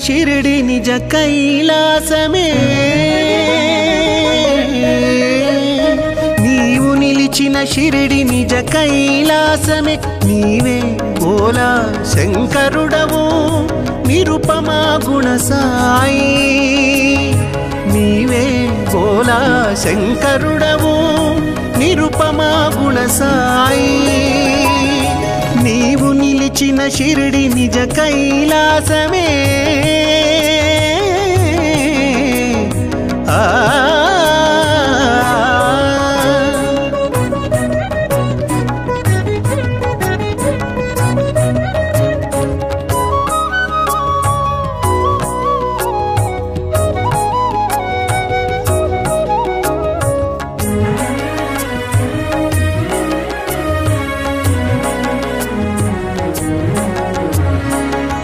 शिरडी निज कैलासमे नीवु निलिचिन शिरडी निज कैलासमे नीवे बोला शंकरुडवु निरुपमा गुण साई नीवे बोला शंकरुडवु निरुपमा गुण साई नीवु निलिचिन शिरडी निज कैलासमे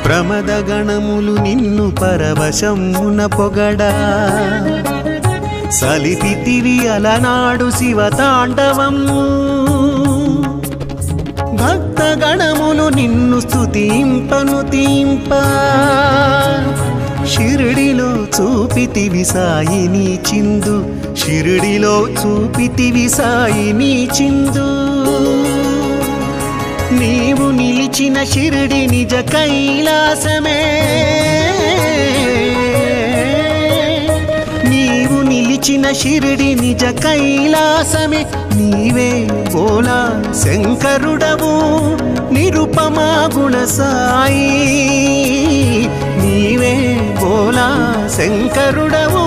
ప్రమద గణములు నిన్ను పరవశమున పొగడా సలిపితివి అలనాడు శివ తాండవము భక్త గణములు నిన్ను స్తుతింపను తీంప షిరిడిలో చూపితివి సాయిని చిందు షిరిడిలో చూపితివి సాయిని చిందు నీవు నిలిచిన షిరిడి నిజ కైలాసమే నీవు నిలిచిన షిరిడి నిజ కైలాసమే నీవే బోలా శంకరుడవు నిరుపమా గుణ సాయి నీవే బోలా శంకరుడవు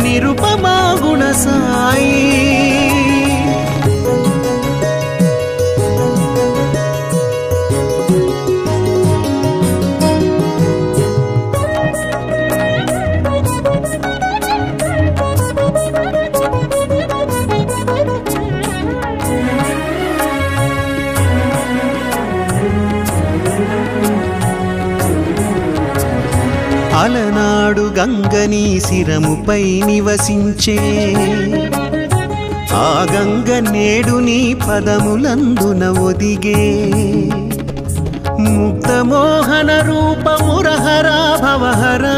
నిరుపమా గుణ సాయి అలనాడు గంగని శిరముపై నివసించే ఆ గంగ నేడు నీ పదములందున ఒదిగే ముక్త మోహన రూపమురహరా భవహరా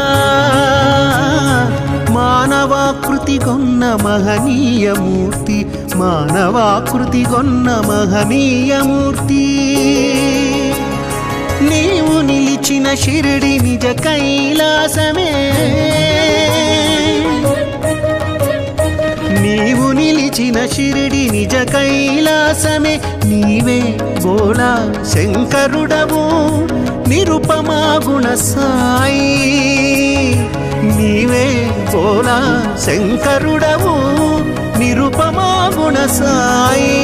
మానవాకృతి గొన్న మహనీయమూర్తి మానవాకృతి గొన్న మహనీయమూర్తి నీవు నిలిచిన షిరిడి నిజ కైలాసమే నీవు నిలిచిన షిరిడి నిజ కైలాసమే నీవే బోలా శంకరుడవు నిరుపమా గుణ సాయి నీవే బోలా శంకరుడవు నిరుపమా గుణ సాయి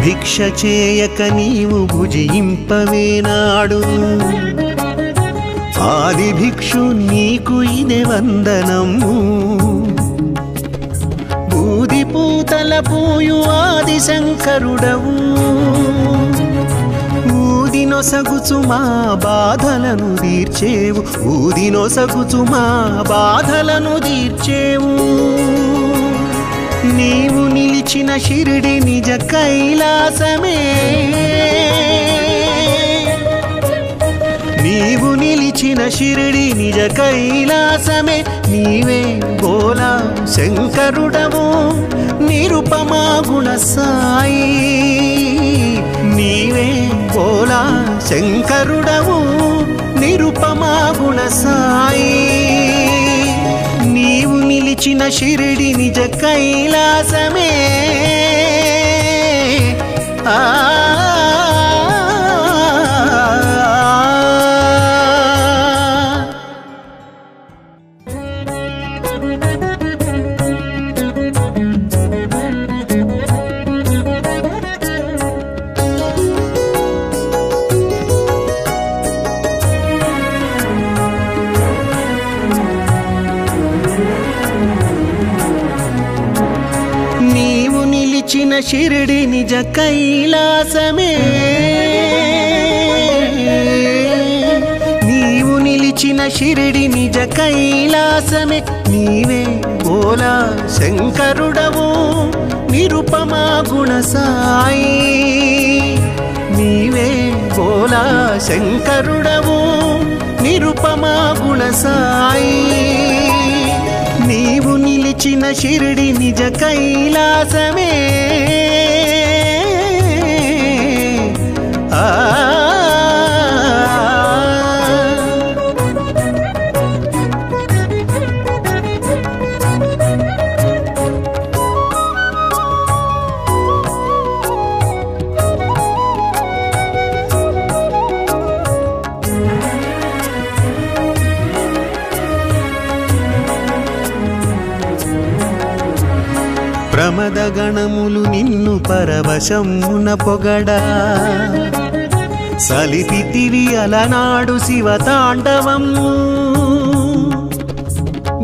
భిక్ష చేయక నీవు భుజింపవేనాడు ఆది భిక్షు నీకు ఇదే వందనము బూది పూతల పూయు ఆది శంకరుడవు ఊదినొసగుచు మా బాధలను తీర్చేవు ఊదినొసగుచు మా బాధలను తీర్చేవు నీవు నిలిచిన షిరిడి నిజ కైలాసమే నీవు నిలిచిన షిరిడి నిజ కైలాసమే నీవే బోలా శంకరుడవు నిరుపమా గుణ సాయి నీవే బోలా శంకరుడవు నిరుపమా గుణ సాయి నీవు నిలిచిన షిరిడి నిజ కైలాసమే ఆ షిరిడి నిజ కైలాసమే నీవు నిలిచిన షిరిడి నిజ కైలాసమే నీవే బోలా శంకరుడవు నిరుపమా గుణ సాయి నీవే బోలా శంకరుడవు నిరుపమా గుణ సాయి నీవు నిలిచిన షిరిడి నిజ కైలాసమే ప్రమద గణములు నిన్ను పరవశమున పొగడా సలిపితివి అలనాడు శివతాండవము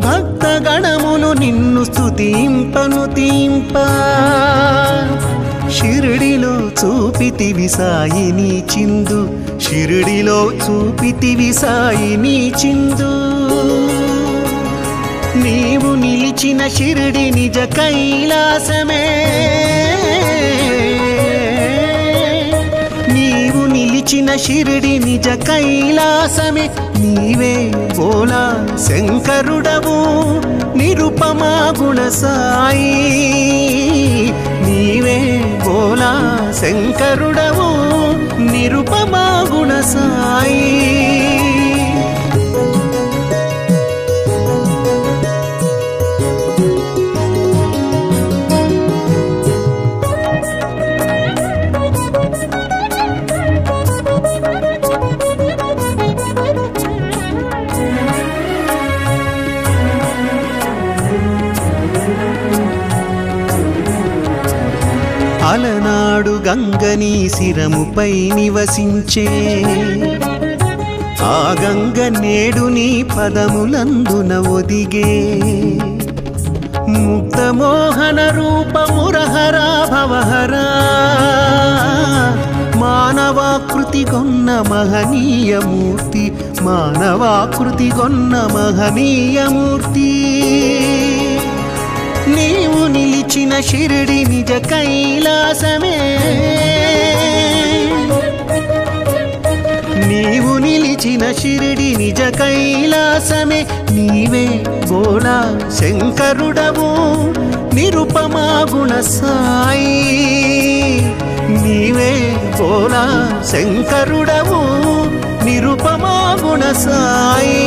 భక్త గణములు నిన్ను స్తుతింపను తీంప షిరిడిలో చూపితివి సాయిని చిందు షిరిడిలో చూపితివి సాయిని చిందు నీవు నిలిచిన షిరిడి నిజ కైలాసమే నీవు నిలిచిన షిరిడి నిజ కైలాసమే నీవే బోలా శంకరుడవు నిరుపమా గుణ సాయి నీవే బోలా శంకరుడవు నిరుపమా గుణ సాయి అలనాడు గంగని శిరముపై నివసించే ఆ గంగ నేడు నీ పదములందున ఒదిగే ముక్తమోహన రూపమురహరా భవహరా మానవాకృతి గొన్న మహనీయమూర్తి మానవాకృతి గొన్న మహనీయమూర్తి నీవు నిలిచిన షిరిడి నిజ కైలాసమే నీవు నిలిచిన షిరిడి నిజ కైలాసమే నీవే బోలా శంకరుడవు నిరుపమా గుణ సాయి నీవే బోలా శంకరుడవు నిరుపమా గుణ సాయి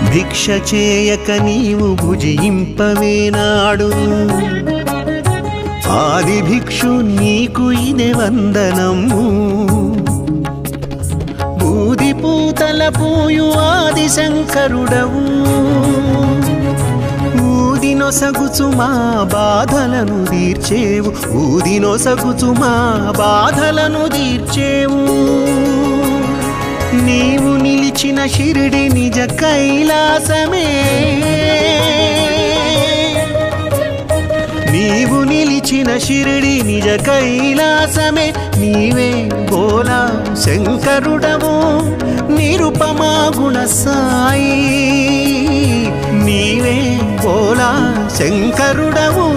భిక్ష చేయక నీవు భుజింపవేనాడు ఆది భిక్షు నీకు ఇదే వందనము బూది పూతల పూయు ఆది శంకరుడవు ఊదినొసగుచు మా బాధలను తీర్చేవు ఊదినొసగుచు మా బాధలను తీర్చేవు నీవు నిలిచిన షిరిడి నిజ కైలాసమే నీవు నిలిచిన షిరిడి నిజ కైలాసమే నీవే బోలా శంకరుడవు నిరుపమా గుణ సాయి నీవే బోలా శంకరుడవు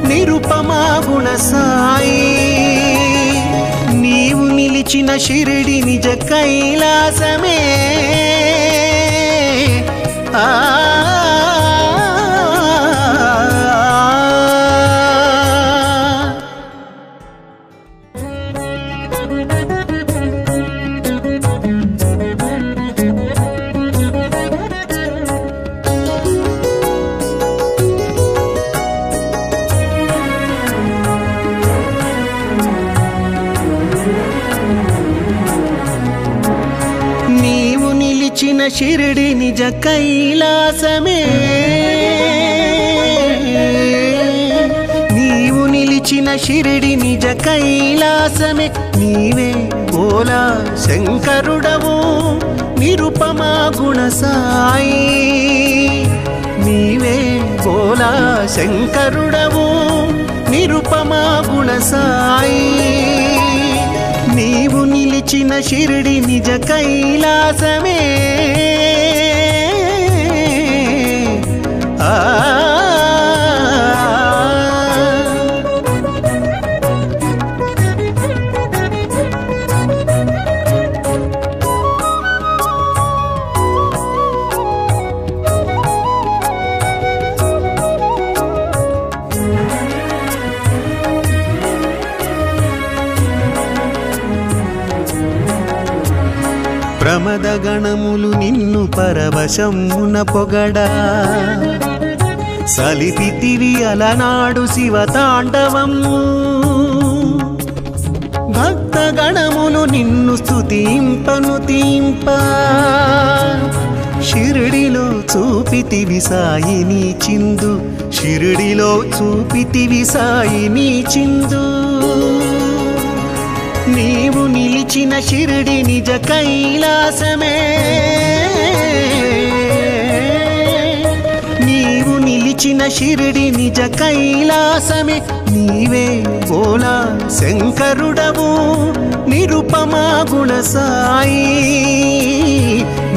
నిరుపమా గుణ సాయి నీవు నిలిచిన షిరిడి నిజ కైలాసమే నీవు షిరిడి నిజ కైలాసమే నీవు నిలిచిన షిరిడి నిజ కైలాసమే నీవే బోలా శంకరుడవు నిరుపమా గుణ సాయి నీవే బోలా శంకరుడవు నిరుపమా గుణ సాయి నీవు నిలిచిన షిరిడి నిజ కైలాసమే ప్రమద గణములు నిన్ను పరవశమున పొగడా సలిపితివి అలనాడు శివతాండవము భక్త గణములు నిన్ను స్తుతింపను తీంప షిరిడిలో చూపితివి సాయిని చిందు షిరిడిలో చూపితివి సాయిని చిందు నీవు నిలిచిన షిరిడి నిజ కైలాసమే నీవు నిలిచిన షిరిడి నిజ కైలాసమే నీవే బోలా శంకరుడవు నిరుపమా గుణ సాయి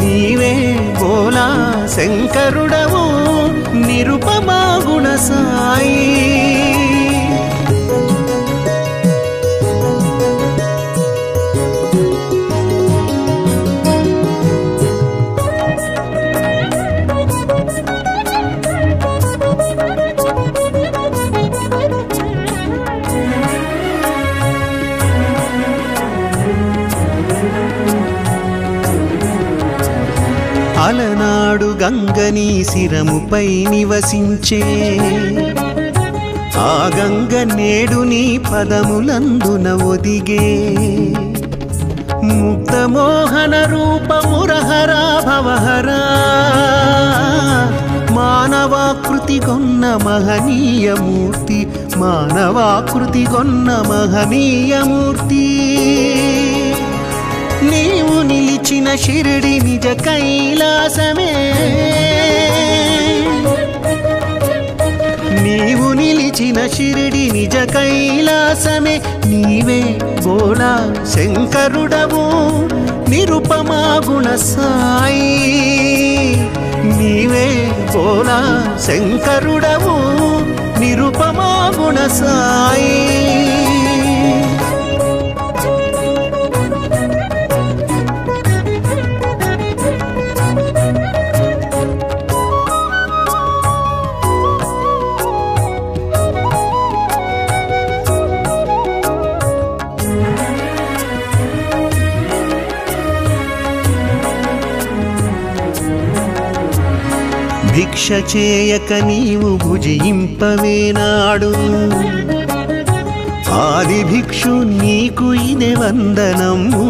నీవే బోలా శంకరుడవు నిరుపమా గుణ సాయి అలనాడు గంగని శిరముపై నివసించే ఆ గంగ నేడు నీ పదములందున ఒదిగే ముక్తమోహన రూపమురహరా భవహరా మానవాకృతి కొన్న మహనీయమూర్తి మానవాకృతి కొన్న మహనీయమూర్తి నీవు నిలిచిన షిరిడి నిజ కైలాసమే నీవు నిలిచిన షిరిడి నిజ కైలాసమే నీవే బోలా శంకరుడవు నిరుపమా గుణ సాయి నీవే బోలా శంకరుడవు నిరుపమా గుణ సాయి భిక్ష చేయక నీవు భుజింపవేనాడు ఆది భిక్షు నీకు ఇదే వందనము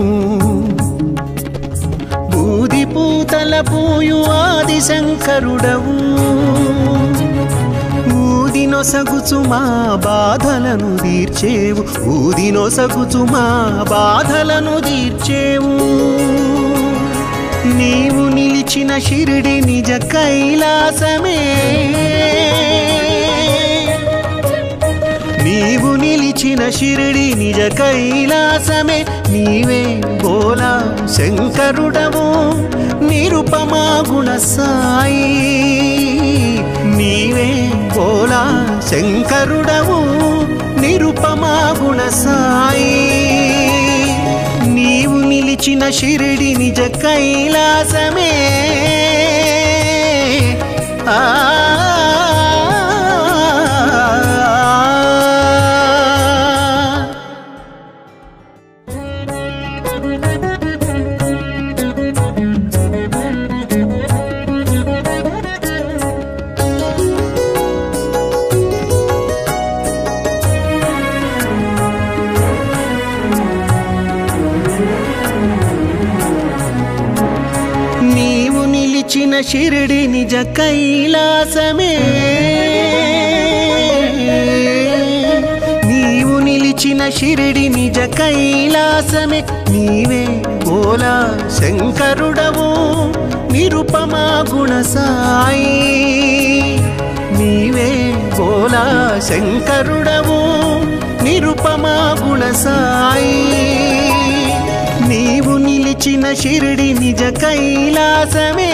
బూది పూతల పూయు ఆది శంకరుడవు ఊదినొసగుచు మా బాధలను తీర్చేవు ఊదినొసగుచు మా బాధలను తీర్చేవు నీవు నిలిచిన షిరిడి నిజ కైలాసమే నీవు నిలిచిన షిరిడి నిజ కైలాసమే నీవే బోలా శంకరుడవు నిరుపమా గుణ సాయి నీవే బోలా శంకరుడవు నిరుపమా గుణ సాయి నీవు నిలిచిన షిరిడి నిజ కైలాసమే నీవు షిరిడి నిజ కైలాసమే నీవు నిలిచిన షిరిడి నిజ కైలాసమే నీవే బోలా శంకరుడవు నిరుపమా గుణ సాయి నీవే బోలా శంకరుడవు నిరుపమా గుణ సాయి నీవు నిలిచిన షిరిడి నిజ కైలాసమే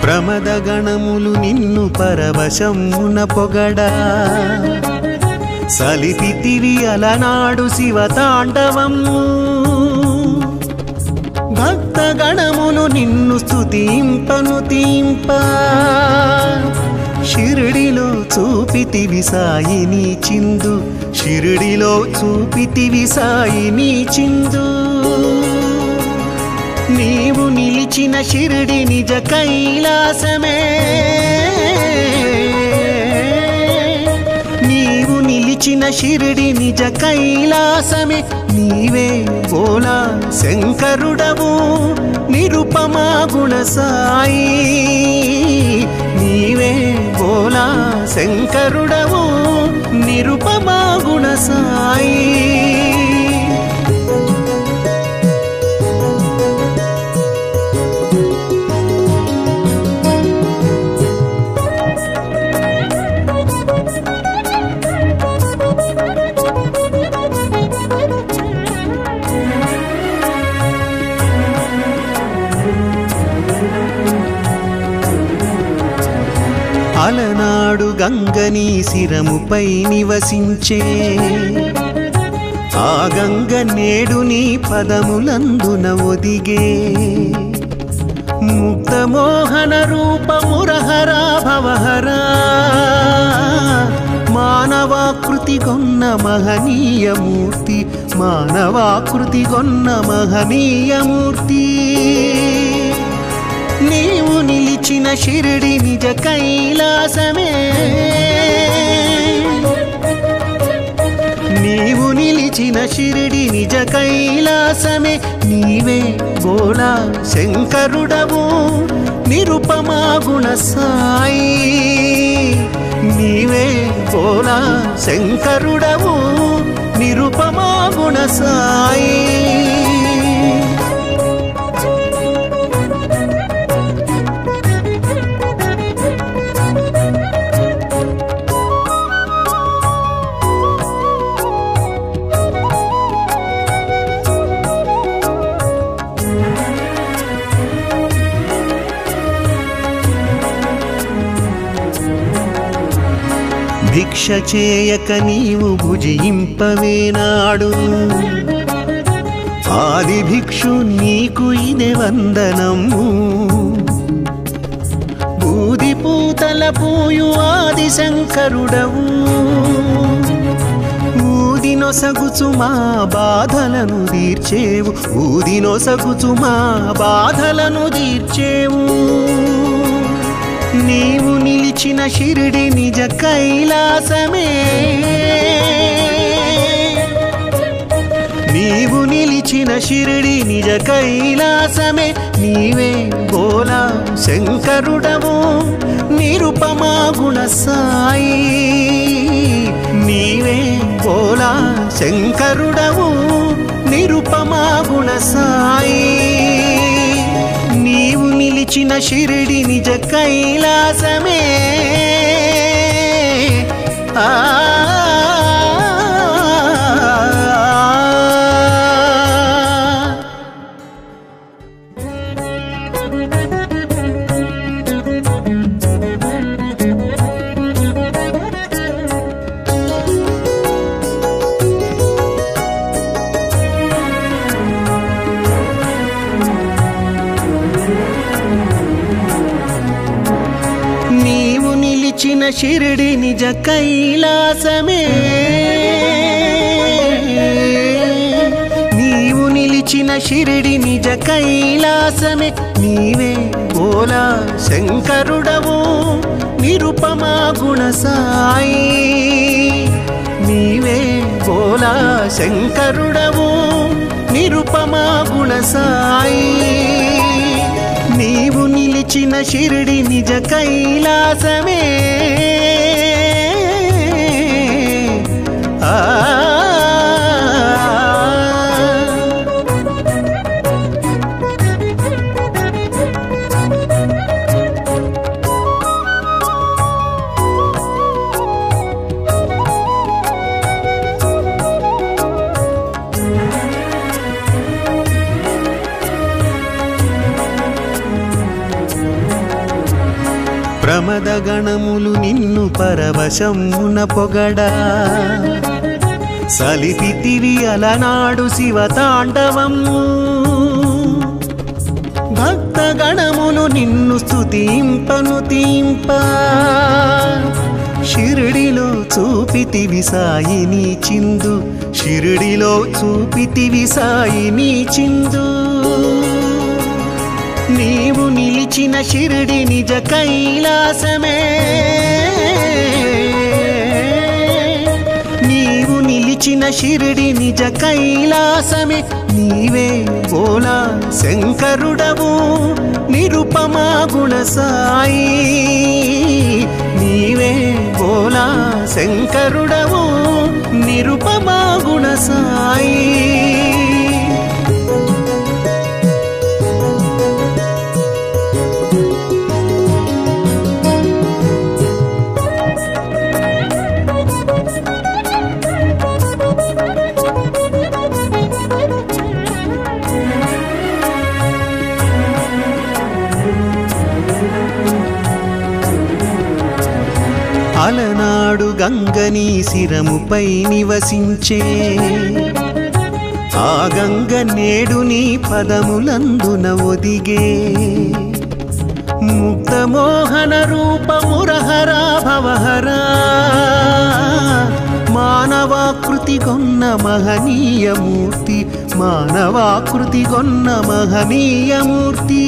ప్రమద గణములు నిన్ను పరవశమున పొగడా సలిపితివి అలనాడు శివతాండవము భక్త గణములు నిన్ను స్తుతింపను తీంప షిరిడిలో చూపితివి సాయిని చిందు షిరిడిలో చూపితివి సాయిని చిందు నీవు నిలిచిన షిరిడి నిజ కైలాసమే నీవు నిలిచిన షిరిడి నిజ కైలాసమే నీవే బోలా శంకరుడవు నిరుపమా గుణ సాయి నీవే బోలా శంకరుడవు నిరుపమా గుణ సాయి అలనాడు గంగని శిరముపై నివసించే ఆ గంగ నేడు నీ పదములందున ఒదిగే ముక్తమోహన రూపమురహరా భవహరా మానవాకృతి గొన్న మహనీయమూర్తి మానవాకృతి గొన్న మహనీయమూర్తి నీవు నిలిచిన షిరిడి నిజ కైలాసమే నీవు నిలిచిన షిరిడి నిజ కైలాసమే నీవే బోలా శంకరుడవు నిరుపమా గుణ సాయి నీవే బోలా శంకరుడవు నిరుపమా గుణ సాయి భిక్ష చేయక నీవు భుజింపవేనాడు ఆది భిక్షు నీకు ఇదే వందనము బూది పూతల పూయు ఆది శంకరుడవు ఊదినొసగుచు మా బాధలను తీర్చేవు ఊదినొసగుచు మా బాధలను తీర్చేవు నీవు నిలిచిన షిరిడి నిజ కైలాసమే నీవు నిలిచిన షిరిడి నిజ కైలాసమే నీవే బోలా శంకరుడవు నిరుపమా గుణ సాయి నీవే బోలా శంకరుడవు నిరుపమా గుణ సాయి నీవు నిలిచిన షిరిడి నిజ కైలాసమే నీవు షిరిడి నిజ కైలాసమే నీవు నిలిచిన షిరిడి నిజ కైలాసమే నీవే బోలా శంకరుడవు నిరుపమా గుణ సాయి నీవే బోలా శంకరుడవు నిరుపమా గుణ సాయి నీవు నిలిచిన షిరిడి నిజ కైలాసమే ప్రమద గణములు నిన్ను పరవశమున పొగడా సలిపితివి అలనాడు శివతాండవము భక్త గణములు నిన్ను స్తుతింపను తీంప షిరిడిలో చూపితివి సాయిని చిందు షిరిడిలో చూపితివి సాయిని చిందు నీవు నిలిచిన షిరిడి నిజ కైలాసమే నీవు నిలిచిన షిరిడి నిజ కైలాసమే నీవే బోలా శంకరుడవు నిరుపమా గుణ సాయి నీవే బోలా శంకరుడవు నిరుపమా గుణ సాయి అలనాడు గంగని శిరముపై నివసించే ఆ గంగ నేడు నీ పదములందున ఒదిగే ముక్తమోహన రూపమురహరా భవహరా మానవాకృతి కొన్న మహనీయమూర్తి మానవాకృతి కొన్న మహనీయమూర్తి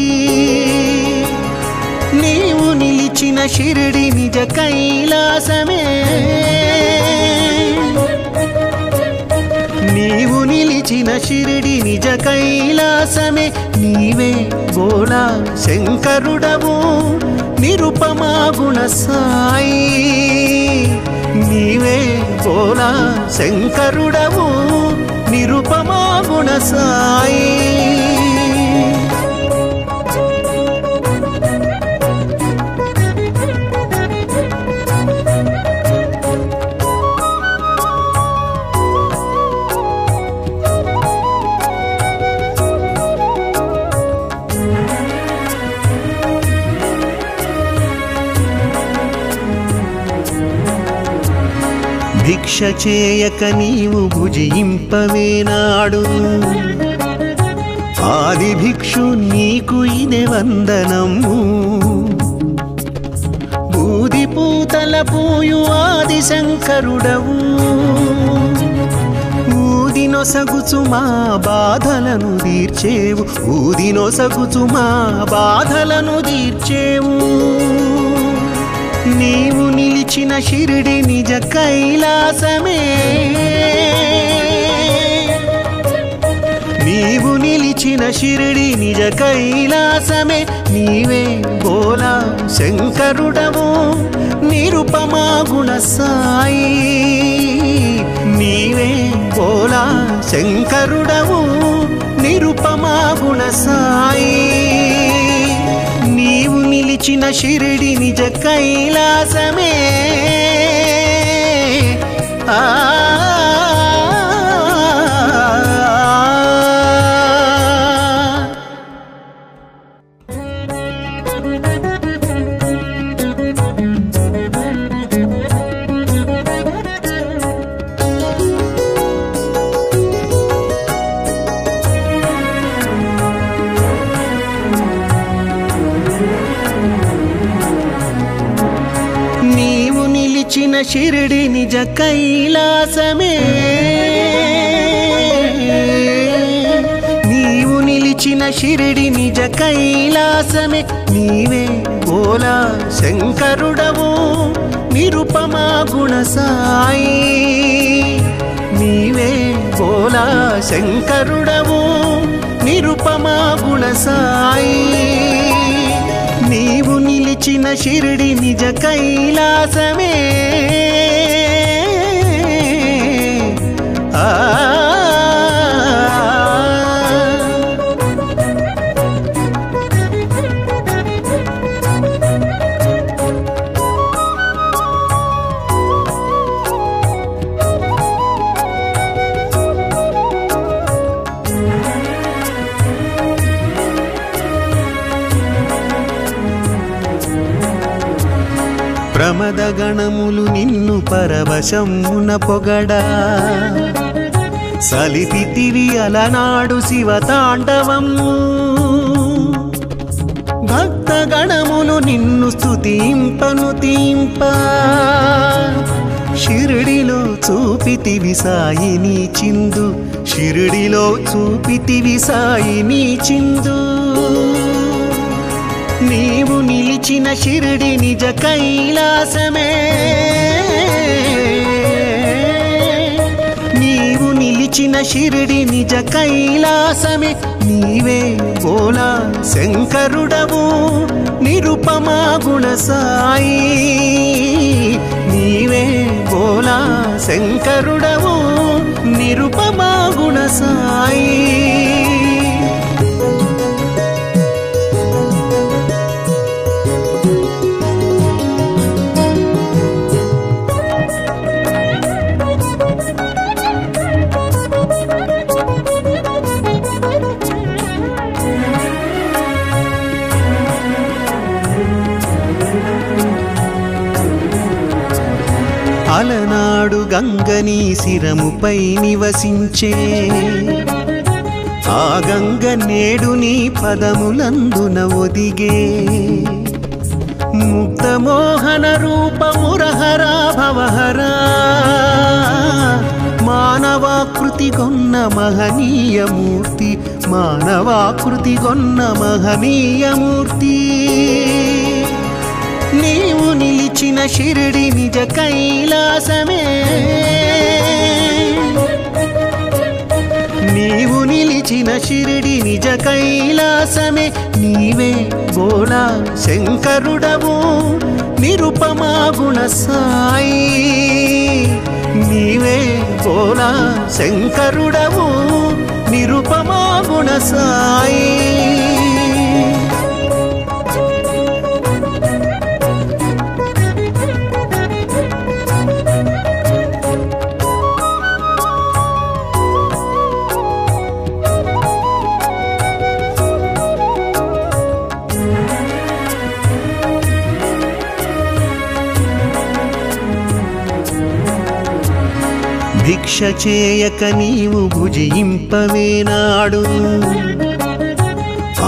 నీవు నిలిచిన షిరిడి నిజ కైలాసమే నీవు నిలిచిన షిరిడి నిజ కైలాసమే నీవే బోలా శంకరుడవు నిరుపమా గుణ సాయి నీవే బోలా శంకరుడవు నిరుపమా గుణ సాయి భిక్ష చేయక నీవు భుజింపవేనాడు ఆది భిక్షు నీకు ఇదే వందనము బూది పూతల పూయు ఆది శంకరుడవు ఊదినొసగుచు మా బాధలను తీర్చేవు ఊదినొసగుచు మా బాధలను తీర్చేవు నీవు నిలిచిన షిరిడి నిజ కైలాసమే నీవు నిలిచిన షిరిడి నిజ కైలాసమే నీవే బోలా శంకరుడవు నిరుపమా గుణ సాయి నీవే బోలా శంకరుడవు నిరుపమా గుణ సాయి నీవు నిలిచిన షిరిడి నిజ కైలాసమే నీవు షిరిడి నిజ కైలాసమే నీవు నిలిచిన షిరిడి నిజ కైలాసమే నీవే బోలా శంకరుడవు నిరుపమా గుణ సాయి నీవే బోలా శంకరుడవు నిరుపమా గుణ సాయి నీవు నిలిచిన షిరిడి నిజ కైలాసమే ప్రమద గణములు నిన్ను పరవశమున పొగడా సలిపితివి అలనాడు శివతాండవము భక్త గణములు నిన్ను స్తుతింపను తీంప షిరిడిలో చూపితివి సాయిని చిందు షిరిడిలో చూపితివి సాయిని చిందు నీవు నిలిచిన షిరిడి నిజ కైలాసమే నీవు నిలిచిన షిరిడి నిజ కైలాసమే నీవే బోలా శంకరుడవు నిరుపమా గుణ సాయి నీవే బోలా శంకరుడవు నిరుపమా గుణ సాయి అలనాడు గంగని శిరముపై నివసించే ఆ గంగ నేడు నీ పదములందున ఒదిగే ముక్తమోహన రూపమురహరా భవహరా మానవాకృతి గొన్న మహనీయమూర్తి మానవాకృతి గొన్న మహనీయమూర్తి నీవు నిలిచిన షిరిడి నిజ కైలాసమే నీవు నిలిచిన షిరిడి నిజ కైలాసమే నీవే బోలా శంకరుడవు నిరుపమా గుణ సాయి నీవే బోలా శంకరుడవు నిరుపమా గుణ సాయి భిక్ష చేయక నీవు భుజింపవేనాడు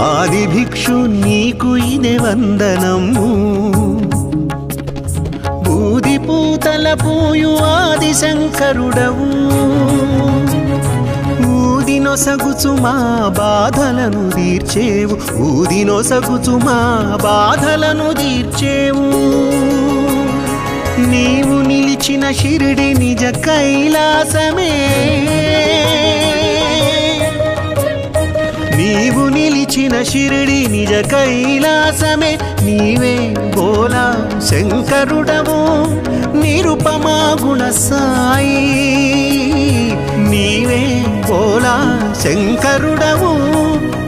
ఆది భిక్షు నీకు ఇదే వందనము బూది పూతల పూయు ఆది శంకరుడవు ఊదినొసగుచు మా బాధలను తీర్చేవు ఊదినొసగుచు మా బాధలను తీర్చేవు నీవు నిలిచిన షిరిడి నిజ కైలాసమే నీవు నిలిచిన షిరిడి నిజ కైలాసమే నీవే బోలా శంకరుడవు నిరుపమా గుణ సాయి నీవే బోలా శంకరుడవు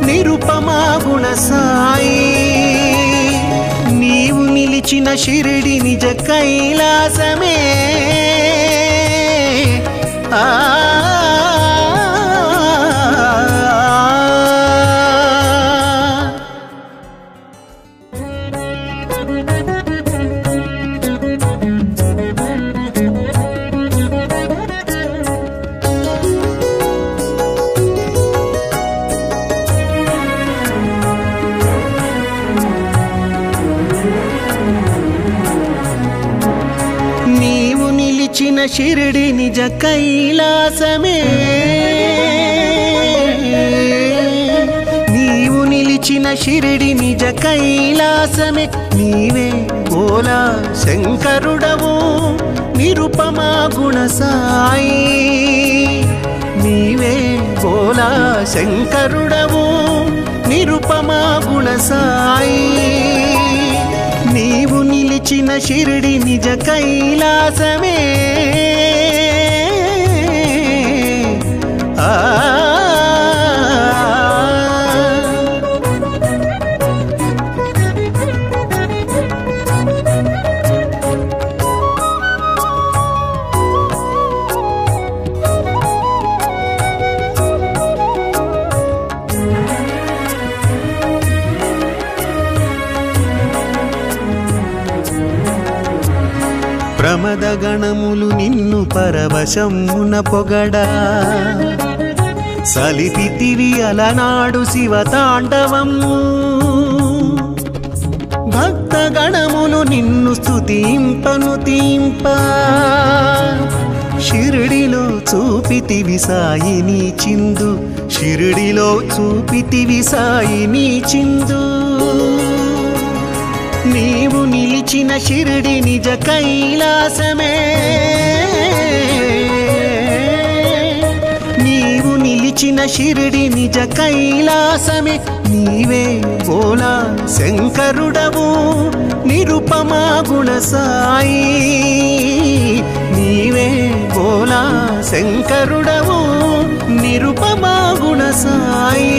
నిరుపమా గుణ సాయి నీవు నిలిచిన షిరిడి నిజ కైలాసమే నీవు షిరిడి నిజ కైలాసమే నీవు నిలిచిన షిరిడి నిజ కైలాసమే నీవే బోలా శంకరుడవు నిరుపమా గుణ సాయి నీవే బోలా శంకరుడవు నిరుపమా గుణ సాయి నీవు నిలిచిన షిరిడి నిజ కైలాసమే ప్రమద గణములు నిన్ను పరవశమున పొగడా సలిపితివి అలనాడు శివతాండవము భక్త గణములు నిన్ను స్తుతింపను తీంప షిరిడిలో చూపితివి సాయిని చిందు షిరిడిలో చూపితివి సాయిని చిందు నీవు నిలిచిన షిరిడి నిజ కైలాసమే నీవు నిలిచిన షిరిడి నిజ కైలాసమే నీవే బోలా శంకరుడవు నిరుపమా గుణ సాయి నీవే బోలా శంకరుడవు నిరుపమా గుణ సాయి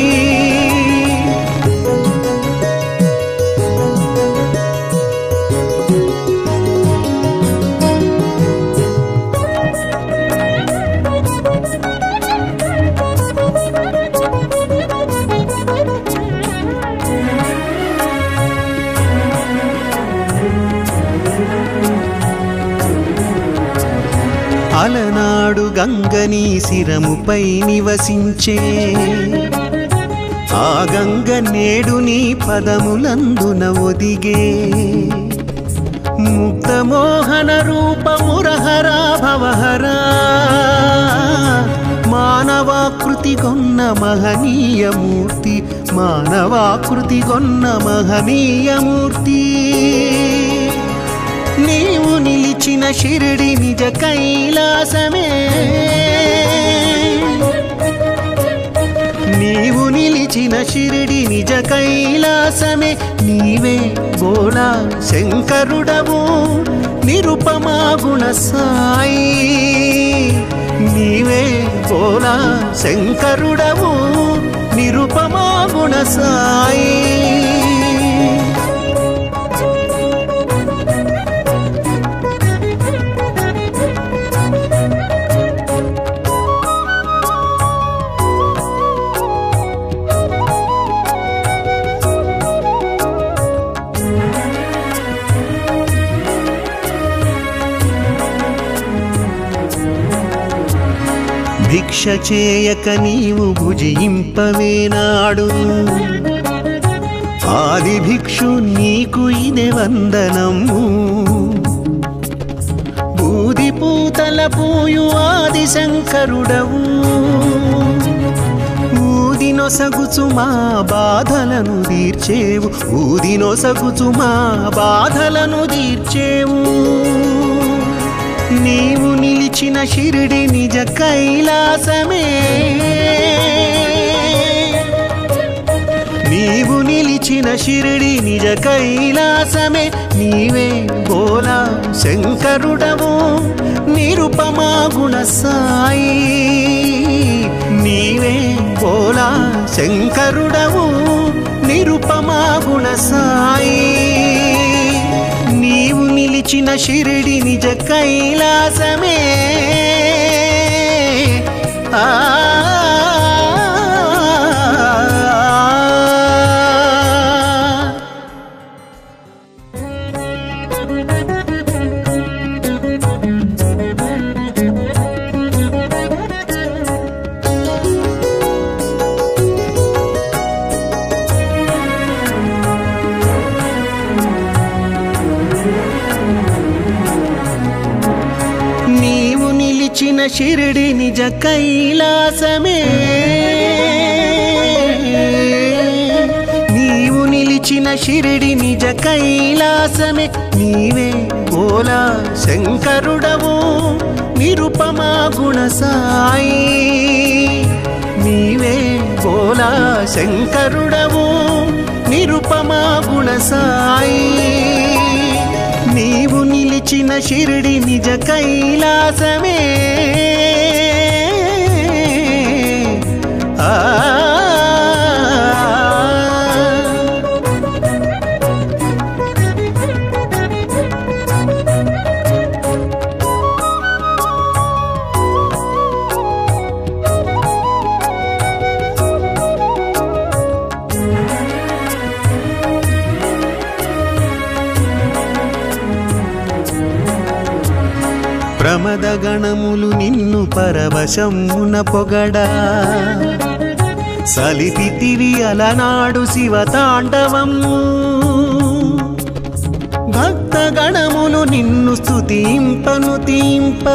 అలనాడు గంగని శిరముపై నివసించే ఆ గంగ నేడు నీ పదములందున ఒదిగే ముక్తమోహన రూపమురహరా భవహరా మానవాకృతి కొన్న మహనీయమూర్తి మానవాకృతి కొన్న మహనీయమూర్తి నీవు నిలిచిన షిరిడి నిజ కైలాసమే నీవు నిలిచిన షిరిడి నిజ కైలాసమే నీవే బోలా శంకరుడవు నిరుపమా గుణ సాయి నీవే బోలా శంకరుడవు నిరుపమా గుణ సాయి భిక్ష చేయక నీవు భుజింపవేనాడు ఆది భిక్షు నీకు ఇదే వందనము బూది పూతల పూయు ఆది శంకరుడవు ఊదినొసగుచు మా బాధలను తీర్చేవు ఊదినొసగుచు మా బాధలను తీర్చేవు నీవు నిలిచిన షిరిడి నిజ కైలాసమే నీవు నిలిచిన షిరిడి నిజ కైలాసమే నీవే బోలా శంకరుడవు నిరుపమా గుణ సాయి నీవే బోలా శంకరుడవు నిరుపమా గుణ సాయి నీవు నిలిచిన షిరిడి నిజ కైలాసమే నీవు షిరిడి నిజ కైలాసమే నీవు నిలిచిన షిరిడి నిజ కైలాసమే నీవే భోలా శంకరుడవు నిరుపమా గుణ సాయి నీవే భోలా శంకరుడవు నిరుపమా గుణ సాయి నీవు నిలిచిన షిరిడి నిజ కైలాసమే ప్రమద గణములు నిన్ను పరవశమున పొగడా సలిపితివి అలనాడు శివతాండవము భక్త గణములు నిన్ను స్తుతింపను తీంప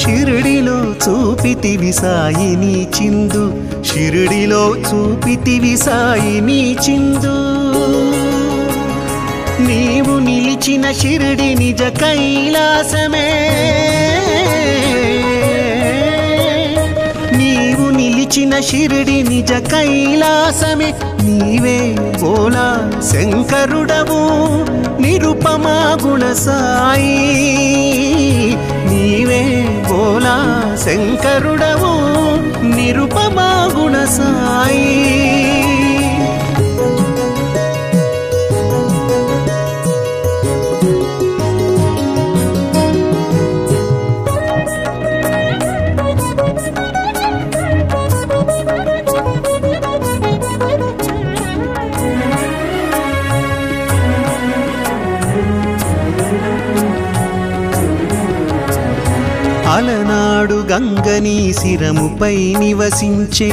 షిరిడిలో చూపితివి సాయిని చిందు షిరిడిలో చూపితివి సాయిని చిందు నీవు నిలిచిన షిరిడి నిజ కైలాసమే నీవు నిలిచిన షిరిడి నిజ కైలాసమే నీవే భోలా శంకరుడవు నిరుపమా గుణ సాయి నీవే భోలా శంకరుడవు నిరుపమా గుణ సాయి అలనాడు గంగని శిరముపై నివసించే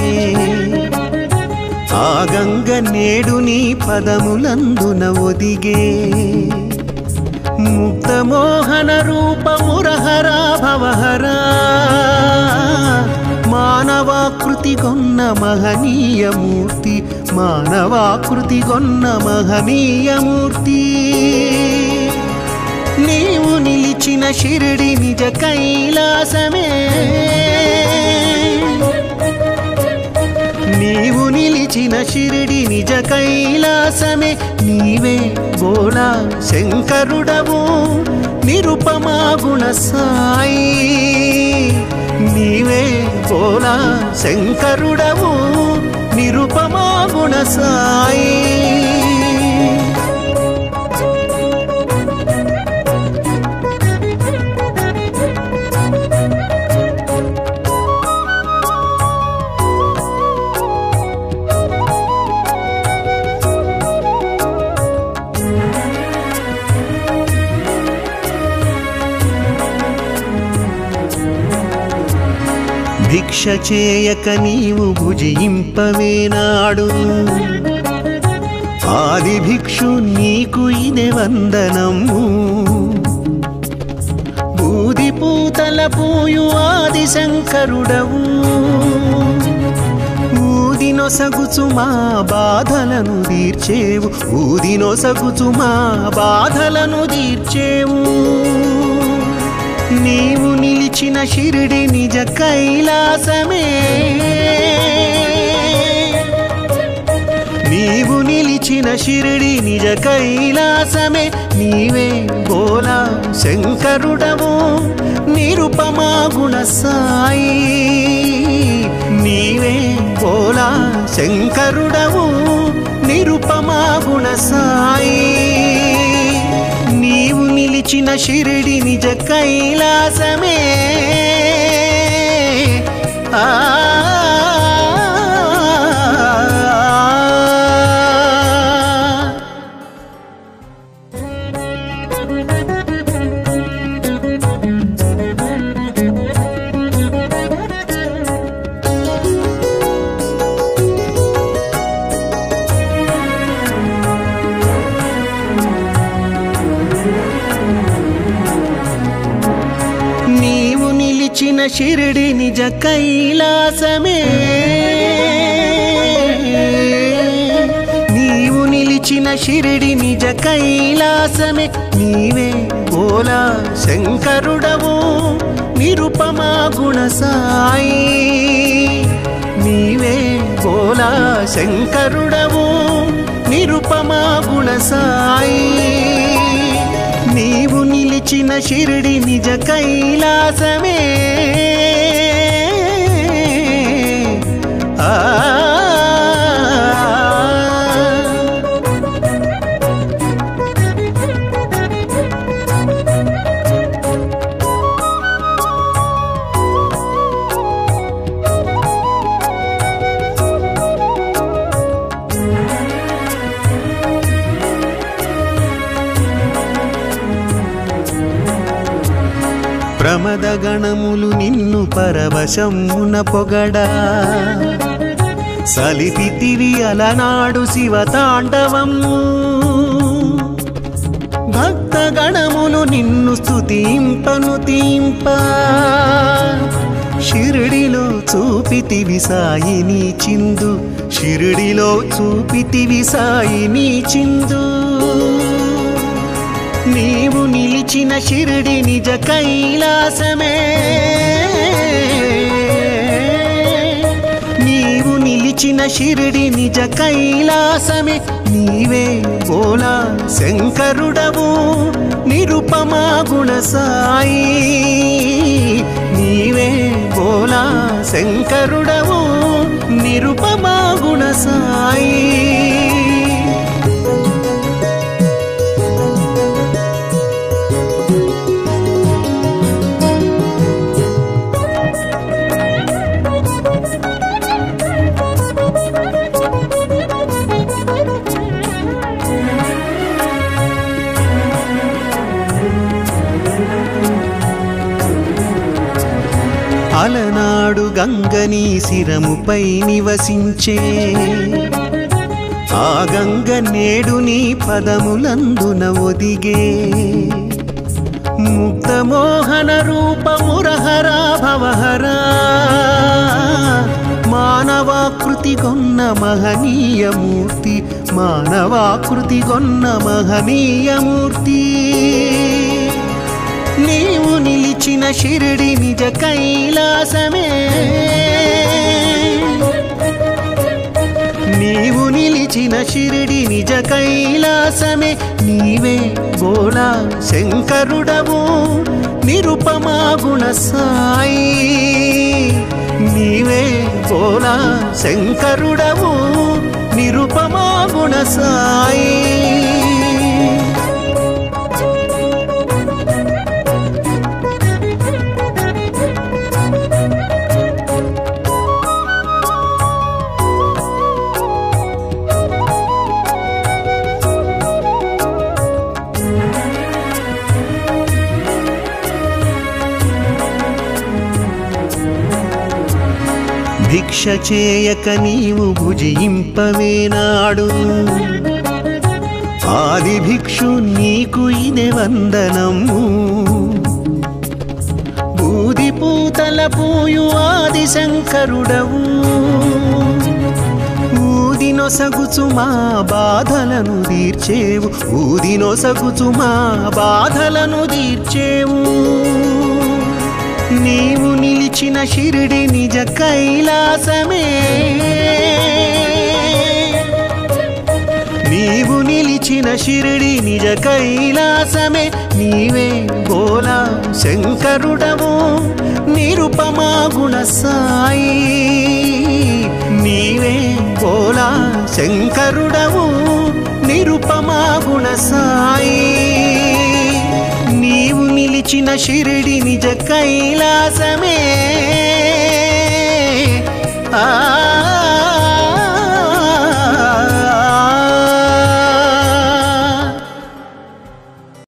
ఆ గంగ నేడు నీ పదములందున ఒదిగే ముక్తమోహన రూపమురహరా భవహరా మానవాకృతి గొన్న మహనీయమూర్తి మానవాకృతి గొన్న మహనీయమూర్తి నీవు నిలిచిన షిరిడి నిజ కైలాసమే నీవు నిలిచిన షిరిడి నిజ కైలాసమే నీవే భోలా శంకరుడవు నిరుపమా గుణ సాయి నీవే భోలా శంకరుడవు నిరుపమా గుణ సాయి భిక్ష చేయక నీవు భుజింపవేనాడు ఆది భిక్షు నీకు ఇదే వందనము బూది పూతల పూయు ఆది శంకరుడవు ఊదినొసగుచు మా బాధలను తీర్చేవు ఊదినొసగుచు మా బాధలను తీర్చేవు నీవు నిలిచిన షిరిడి నిజ కైలాసమే నీవు నిలిచిన షిరిడి నిజ కైలాసమే నీవే భోలా శంకరుడవు నిరుపమా గుణ సాయి నీవే భోలా శంకరుడవు నిరుపమా గుణ సాయి నీవు నిలిచిన షిరిడి నిజ కైలాసమే నీవు షిరిడి నిజ కైలాసమే నీవు నిలిచిన షిరిడి నిజ కైలాసమే నీవే బోలా శంకరుడవు నిరుపమా గుణ సాయి నీవే బోలా శంకరుడవు నిరుపమా గుణ సాయి నీవు నిలిచిన షిరిడి నిజ కైలాసమే ప్రమద గణములు నిన్ను పరవశమున పొగడా సలిపితివి అలనాడు శివతాండవము భక్త గణములు నిన్ను స్తుతింపను తీంప షిరిడిలో చూపితివి సాయిని చిందు షిరిడిలో చూపితివి సాయిని చిందు నీవు నిలిచిన షిరిడి నిజ కైలాసమే నీవు నిలిచిన షిరిడి నిజ కైలాసమే నీవే బోలా శంకరుడవు నిరుపమా గుణ సాయి నీవే బోలా శంకరుడవు నిరుపమా గుణ సాయి అలనాడు గంగని శిరముపై నివసించే ఆ గంగ నేడు నీ పదములందున ఒదిగే ముక్తమోహన రూపమురహరా భవహరా మానవాకృతి గొన్న మహనీయమూర్తి మానవాకృతి గొన్న మహనీయమూర్తి నీవు నిలిచిన షిరిడి నిజ కైలాసమే నీవు నిలిచిన షిరిడి నిజ కైలాసమే నీవే బోలా శంకరుడవు నిరుపమా గుణ సాయి నీవే బోలా శంకరుడవు నిరుపమా గుణ సాయి భిక్ష చేయక నీవు భుజింపవేనాడు ఆది భిక్షు నీకు ఇదే వందనము బూది పూతల పూయు ఆది శంకరుడవు ఊదినొసగుచు మా బాధలను తీర్చేవు ఊదినొసగుచు మా బాధలను తీర్చేవు నీవు నిలిచిన షిరిడి నిజ కైలాసమే నీవు నిలిచిన షిరిడి నిజ కైలాసమే నీవే బోలా శంకరుడవు నిరుపమా గుణ సాయి నీవే బోలా శంకరుడవు నిరుపమా గుణ సాయి నీవు నిలిచిన షిరిడి నిజ కైలాసమే